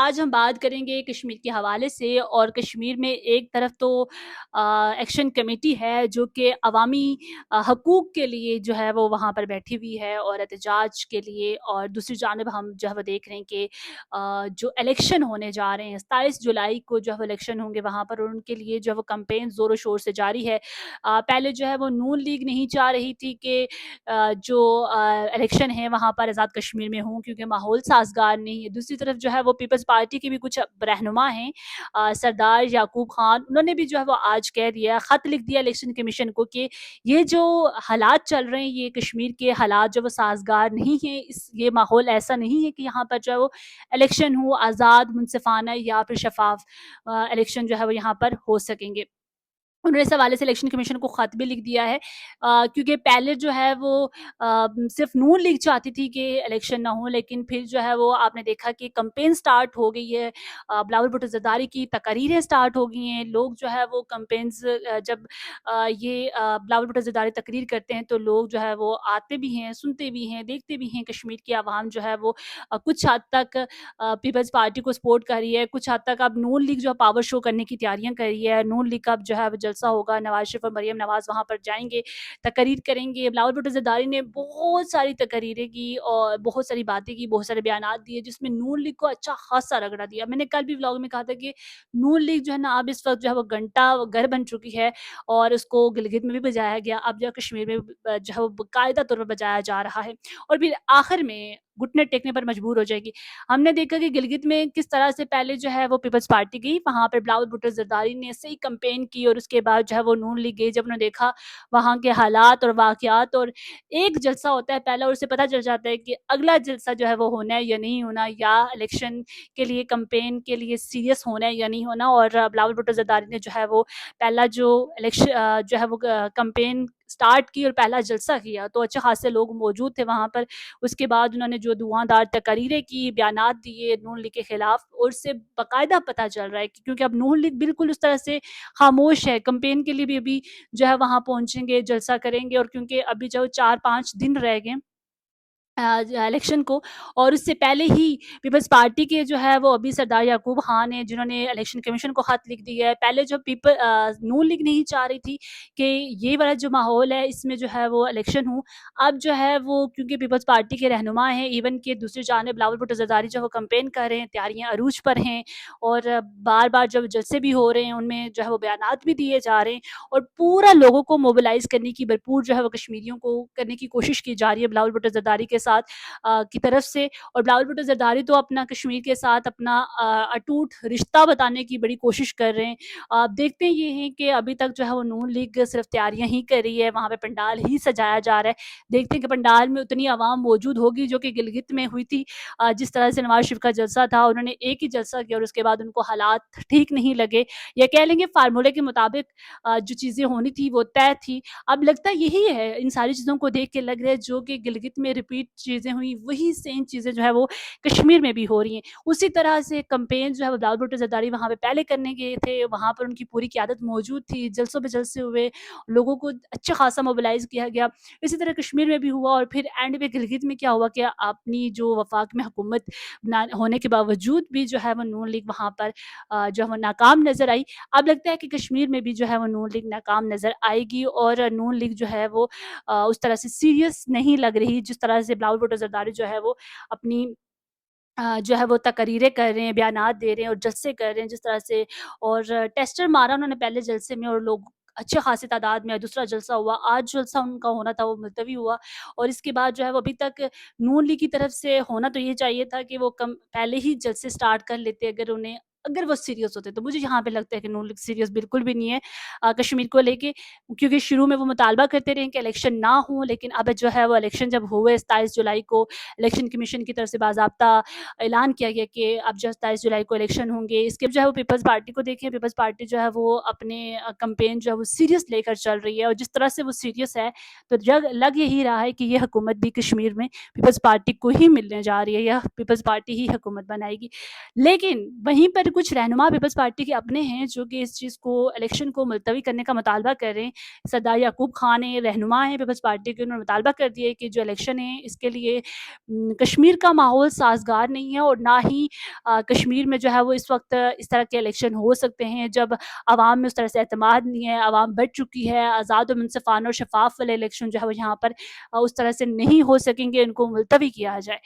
آج ہم بات کریں گے کشمیر کے حوالے سے، اور کشمیر میں ایک طرف تو ایکشن کمیٹی ہے جو کہ عوامی حقوق کے لیے جو ہے وہ وہاں پر بیٹھی ہوئی ہے اور احتجاج کے لیے، اور دوسری جانب ہم جو ہے وہ دیکھ رہے ہیں کہ جو الیکشن ہونے جا رہے ہیں 27 جولائی کو جو ہے وہ الیکشن ہوں گے وہاں پر، اور ان کے لیے جو ہے وہ کمپین زور و شور سے جاری ہے۔ پہلے جو ہے وہ نون لیگ نہیں چاہ رہی تھی کہ جو الیکشن ہیں وہاں پر آزاد کشمیر میں ہوں، کیونکہ ماحول سازگار نہیں ہے۔ دوسری طرف جو ہے وہ پیپلز پارٹی کے بھی کچھ رہنما ہیں، سردار یعقوب خان، انہوں نے بھی جو ہے وہ آج کہہ دیا، خط لکھ دیا الیکشن کمیشن کو کہ یہ جو حالات چل رہے ہیں، یہ کشمیر کے حالات جو وہ سازگار نہیں ہیں، یہ ماحول ایسا نہیں ہے کہ یہاں پر جو ہے وہ الیکشن ہو آزاد، منصفانہ یا پھر شفاف الیکشن جو ہے وہ یہاں پر ہو سکیں گے۔ انہوں نے اس حوالے سے الیکشن کمیشن کو خط بھی لکھ دیا ہے، کیونکہ پہلے جو ہے وہ صرف نون لیگ چاہتی تھی کہ الیکشن نہ ہو، لیکن پھر جو ہے وہ آپ نے دیکھا کہ کمپین سٹارٹ ہو گئی ہے، بلاول بھٹو زرداری کی تقاریریں سٹارٹ ہو گئی ہیں۔ لوگ جو ہے وہ کمپینز جب یہ بلاول بھٹو زرداری تقریر کرتے ہیں تو لوگ جو ہے وہ آتے بھی ہیں، سنتے بھی ہیں، دیکھتے بھی ہیں۔ کشمیر کی عوام جو ہے وہ کچھ حد تک پیپلز پارٹی کو سپورٹ کر رہی ہے، کچھ حد تک اب نون لیگ جو ہے پاور شو کرنے کی تیاریاں کر رہی ہے۔ نون لیگ کا اب جو ہے وہ جلسہ ہوگا، نواز شریف اور مریم نواز وہاں پر جائیں گے، تقریر کریں گے۔ بلاول بھٹو زرداری نے بہت ساری تقریریں کی اور بہت ساری باتیں کی، بہت سارے بیانات دیے، جس میں نون لیگ کو اچھا خاصا رگڑا دیا۔ میں نے کل بھی ولاگ میں کہا تھا کہ نون لیگ جو ہے نا اب اس وقت جو ہے وہ گھنٹہ گھر بن چکی ہے، اور اس کو گلگت میں بھی بجایا گیا، اب جو کشمیر میں جو ہے وہ باقاعدہ طور پر بجایا جا رہا ہے، اور پھر آخر میں گھٹنے ٹیکنے پر مجبور ہو جائے گی۔ ہم نے دیکھا کہ گلگت میں کس طرح سے پہلے جو ہے وہ پیپلز پارٹی گئی، وہاں پر بلاول بھٹو زرداری نے صحیح کمپین کی، اور اس کے بعد جو ہے وہ نون لیگ گئی۔ جب انہوں نے دیکھا وہاں کے حالات اور واقعات، اور ایک جلسہ ہوتا ہے پہلا، اور اسے پتہ چل جاتا ہے کہ اگلا جلسہ جو ہے وہ ہونا ہے یا نہیں ہونا، یا الیکشن کے لیے کمپین کے لیے سیریس ہونا ہے یا نہیں ہونا۔ اور بلاول بھٹو زرداری نے جو ہے وہ پہلا جو الیکشن جو ہے وہ کمپین سٹارٹ کی اور پہلا جلسہ کیا، تو اچھے خاصے لوگ موجود تھے وہاں پر۔ اس کے بعد انہوں نے جو دھواں دار تقریریں کی، بیانات دیے نون لیگ کے خلاف، اور اس سے باقاعدہ پتہ چل رہا ہے کہ کیونکہ اب نون لیگ بالکل اس طرح سے خاموش ہے، کمپین کے لیے بھی ابھی جو ہے وہاں پہنچیں گے، جلسہ کریں گے، اور کیونکہ ابھی جو 4-5 دن رہ گئے الیکشن کو، اور اس سے پہلے ہی پیپلز پارٹی کے جو ہے وہ ابھی سردار یعقوب خان ہیں جنہوں نے الیکشن کمیشن کو خط لکھ دیا ہے۔ پہلے جو نون لیگ نہیں چاہ رہی تھی کہ یہ والا جو ماحول ہے اس میں جو ہے وہ الیکشن ہوں، اب جو ہے وہ کیونکہ پیپلز پارٹی کے رہنما ہیں، ایون کہ دوسری جانب بلاول بھٹو زرداری جو ہے وہ کمپین کر رہے ہیں، تیاریاں عروج پر ہیں، اور بار بار جب جلسے بھی ہو رہے ہیں ان میں جو ہے وہ بیانات بھی دیے جا رہے ہیں، اور پورا لوگوں کو موبلائز کرنے کی بھرپور جو ہے وہ کشمیریوں کو کرنے کی کوشش کی جا رہی ہے بلاول بھٹو زرداری کے ساتھ کی طرف سے۔ اور بلاول بھٹو زرداری تو اپنا کشمیر کے ساتھ اپنا اٹوٹ رشتہ بتانے کی بڑی کوشش کر رہے ہیں۔ آپ دیکھتے یہ ہیں کہ ابھی تک جو ہے وہ نون لیگ صرف تیاریاں ہی کر رہی ہے، وہاں پہ پنڈال ہی سجایا جا رہا ہے۔ دیکھتے ہیں کہ پنڈال میں اتنی عوام موجود ہوگی جو کہ گلگت میں ہوئی تھی، جس طرح سے نواز شریف کا جلسہ تھا، انہوں نے ایک ہی جلسہ کیا اور اس کے بعد ان کو حالات ٹھیک نہیں لگے، یا کہہ لیں گے فارمولے کے مطابق جو چیزیں ہونی تھی وہ طے تھی۔ اب لگتا یہی ہے، ان ساری چیزوں کو دیکھ کے لگ رہا ہے جو کہ گلگت میں ریپیٹ چیزیں ہوئی، وہی سیم چیزیں جو ہے وہ کشمیر میں بھی ہو رہی ہیں۔ اسی طرح سے کمپین جو ہے بلاول بھٹو زرداری وہاں پہ پہلے کرنے گئے تھے، وہاں پر ان کی پوری قیادت موجود تھی، جلسوں پہ جلسے ہوئے، لوگوں کو اچھا خاصا موبلائز کیا گیا۔ اسی طرح کشمیر میں بھی ہوا، اور پھر اینڈ پہ گلگت میں کیا ہوا کہ اپنی جو وفاق میں حکومت ہونے کے باوجود بھی جو ہے وہ نون لیگ وہاں پر جو ہے وہ ناکام نظر آئی۔ اب لگتا ہے کہ کشمیر میں بھی جو ہے وہ نون لیگ ناکام نظر آئے گی، اور نون لیگ جو ہے وہ اس طرح سے سیریس نہیں لگ رہی جس طرح سے بلاول بھٹو زرداری جو ہے وہ اپنی جو ہے وہ تقریریں کر رہے ہیں، بیانات دے رہے ہیں اور جلسے کر رہے ہیں جس طرح سے، اور ٹیسٹر مارا انہوں نے پہلے جلسے میں، اور لوگ اچھے خاصی تعداد میں، دوسرا جلسہ ہوا، آج جلسہ ان کا ہونا تھا وہ ملتوی ہوا، اور اس کے بعد جو ہے وہ ابھی تک نون لیگ کی طرف سے ہونا تو یہ چاہیے تھا کہ وہ پہلے ہی جلسے سٹارٹ کر لیتے، اگر وہ سیریس ہوتے۔ تو مجھے یہاں پہ لگتا ہے کہ نون لیگ سیریس بالکل بھی نہیں ہے کشمیر کو لے کے، کیونکہ شروع میں وہ مطالبہ کرتے رہے کہ الیکشن نہ ہوں، لیکن اب جو ہے وہ الیکشن جب ہوئے 27 جولائی کو الیکشن کمیشن کی طرف سے باضابطہ اعلان کیا گیا کہ اب جو 27 جولائی کو الیکشن ہوں گے، اس کے جو ہے وہ پیپلز پارٹی کو دیکھیں، پیپلز پارٹی جو ہے وہ اپنے کمپین جو ہے وہ سیریس لے کر چل رہی ہے، اور جس طرح سے وہ سیریس ہے تو لگ یہی رہا ہے کہ یہ حکومت بھی کشمیر میں پیپلز پارٹی کو ہی ملنے جا رہی ہے، یا پیپلز پارٹی ہی حکومت بنائے گی۔ لیکن وہیں پر کچھ رہنما پیپلز پارٹی کے اپنے ہیں جو کہ اس چیز کو الیکشن کو ملتوی کرنے کا مطالبہ کر رہے ہیں۔ سردار یعقوب خان ہیں، رہنما ہیں پیپلز پارٹی کے، انہوں نے مطالبہ کر دیا ہے کہ جو الیکشن ہے اس کے لیے کشمیر کا ماحول سازگار نہیں ہے، اور نہ ہی کشمیر میں جو ہے وہ اس وقت اس طرح کے الیکشن ہو سکتے ہیں جب عوام میں اس طرح سے اعتماد نہیں ہے، عوام بڑھ چکی ہے، آزاد و منصفانہ اور شفاف والے الیکشن جو ہے وہ یہاں پر اس طرح سے نہیں ہو سکیں گے، ان کو ملتوی کیا جائے۔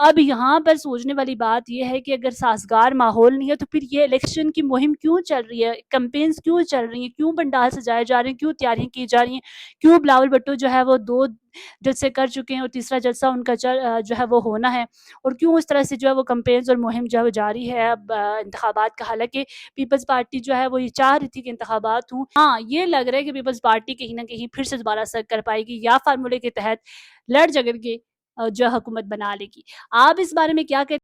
اب یہاں پر سوچنے والی بات یہ ہے کہ اگر سازگار ماحول نہیں ہے تو پھر یہ الیکشن کی مہم کیوں چل رہی ہے، کمپینز کیوں چل رہی ہیں، کیوں پنڈال سجائے جا رہے ہیں، کیوں تیاریاں کی جا رہی ہیں، کیوں بلاول بھٹو جو ہے وہ 2 جلسے کر چکے ہیں اور تیسرا جلسہ ان کا جو ہے وہ ہونا ہے، اور کیوں اس طرح سے جو ہے وہ کمپینز اور مہم جو ہے وہ جاری ہے اب انتخابات کا۔ حالانکہ پیپلز پارٹی جو ہے وہ یہ چاہ رہی تھی کہ انتخابات ہوں۔ ہاں یہ لگ رہا ہے کہ پیپلز پارٹی کہیں نہ کہیں پھر سے دوبارہ سر کر پائے گی یا فارمولے کے تحت لڑ جگڑ کے جو حکومت بنا لے گی۔ آپ اس بارے میں کیا کہتے ہیں؟